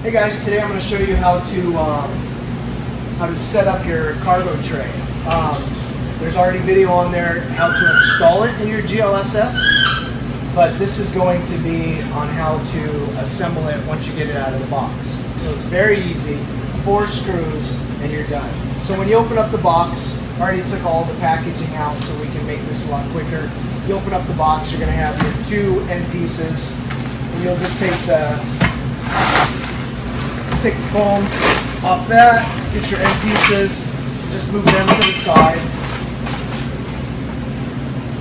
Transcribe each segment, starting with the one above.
Hey guys, today I'm going to show you how to set up your cargo tray. There's already video on there how to install it in your GLSS, but this is going to be on how to assemble it once you get it out of the box. So it's very easy, 4 screws and you're done. So when you open up the box, I already took all the packaging out so we can make this a lot quicker. You open up the box, you're going to have your 2 end pieces, and you'll just take the foam off that, get your end pieces, just move them to the side.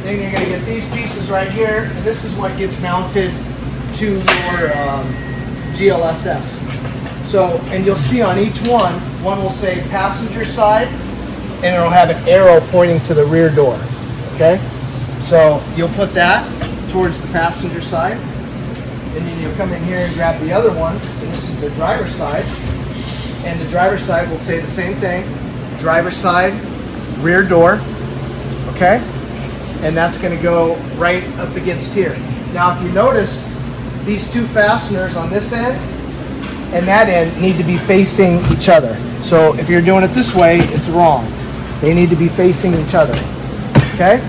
Then you're going to get these pieces right here, and this is what gets mounted to your GLSS. So, and you'll see on each one will say passenger side, and it'll have an arrow pointing to the rear door, okay? So you'll put that towards the passenger side, and then you'll come in here and grab the other one, and this is the driver's side, and the driver's side will say the same thing, driver's side, rear door, okay? And that's gonna go right up against here. Now if you notice, these 2 fasteners on this end and that end need to be facing each other. So if you're doing it this way, it's wrong. They need to be facing each other, okay?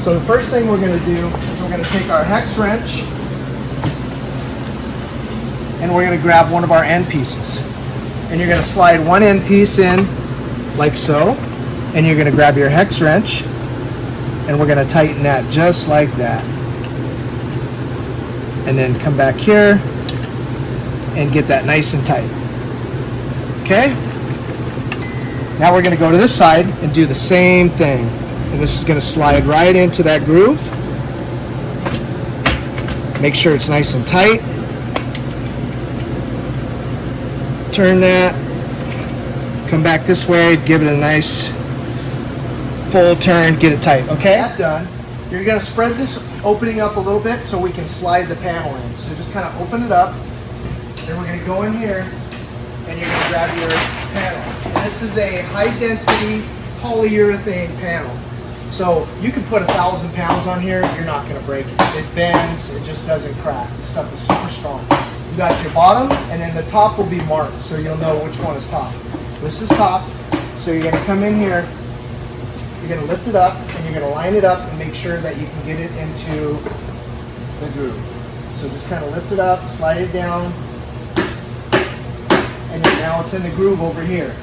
So the first thing we're gonna do is we're gonna take our hex wrench and we're gonna grab one of our end pieces. And you're gonna slide one end piece in like so, and you're gonna grab your hex wrench and we're gonna tighten that just like that. And then come back here and get that nice and tight. Okay? Now we're gonna go to this side and do the same thing. And this is gonna slide right into that groove. Make sure it's nice and tight. Turn that, come back this way, give it a nice full turn, get it tight, okay? That's done. You're gonna spread this opening up a little bit so we can slide the panel in. So just kind of open it up, and we're gonna go in here, and you're gonna grab your panels. And this is a high density polyurethane panel. So you can put 1,000 pounds on here, you're not gonna break it. It bends, it just doesn't crack. This stuff is super strong. You got your bottom, and then the top will be marked, so you'll know which one is top. This is top, so you're gonna come in here, you're gonna lift it up, and you're gonna line it up and make sure that you can get it into the groove. So just kind of lift it up, slide it down, and now it's in the groove over here.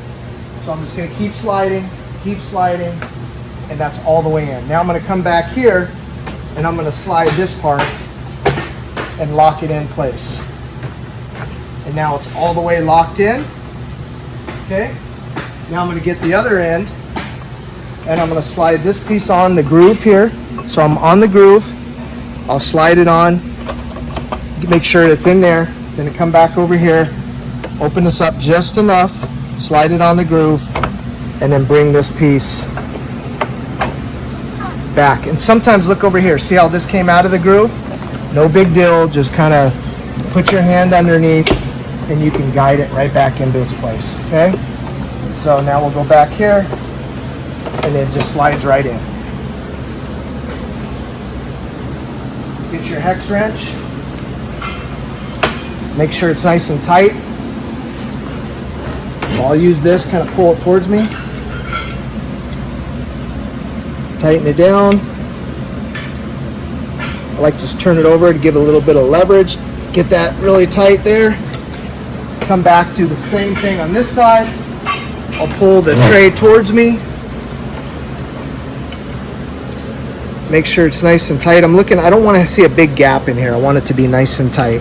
So I'm just gonna keep sliding, and that's all the way in. Now I'm gonna come back here, and I'm gonna slide this part and lock it in place. And now it's all the way locked in, okay? Now I'm gonna get the other end, and I'm gonna slide this piece on the groove here. So I'm on the groove, I'll slide it on, make sure it's in there, then come back over here, open this up just enough, slide it on the groove, and then bring this piece back. And sometimes look over here, see how this came out of the groove? No big deal, just kind of put your hand underneath and you can guide it right back into its place, okay? So now we'll go back here and it just slides right in. Get your hex wrench, make sure it's nice and tight. So I'll use this, kind of pull it towards me. Tighten it down. I like to just turn it over to give it a little bit of leverage. Get that really tight there. Come back, do the same thing on this side. I'll pull the tray towards me. Make sure it's nice and tight. I don't want to see a big gap in here. I want it to be nice and tight.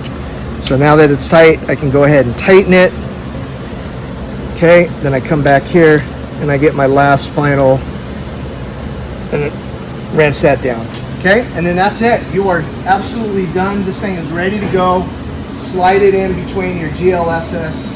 So now that it's tight, I can go ahead and tighten it. Okay, then I come back here and I get my last final and wrench that down. Okay, and then that's it. You are absolutely done. This thing is ready to go. Slide it in between your GLSS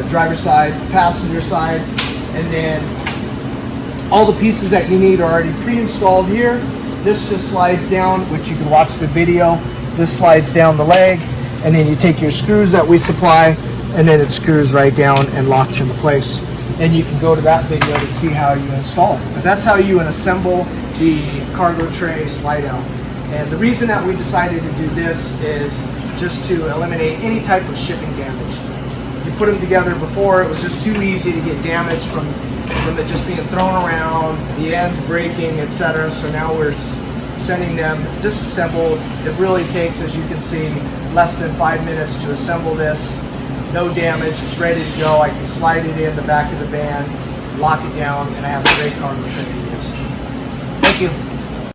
driver side, passenger side, and then all the pieces that you need are already pre-installed here. This just slides down, which you can watch the video. This slides down the leg, and then you take your screws that we supply, and then it screws right down and locks into place. And you can go to that video to see how you install it. But that's how you assemble the cargo tray slide out. And the reason that we decided to do this is just to eliminate any type of shipping damage. you put them together before, it was just too easy to get damage from it just being thrown around, the ends breaking, etc. So now we're sending them disassembled. It really takes, as you can see, less than 5 minutes to assemble this. No damage, it's ready to go. I can slide it in the back of the van, lock it down, and I have a great car to use. Thank you.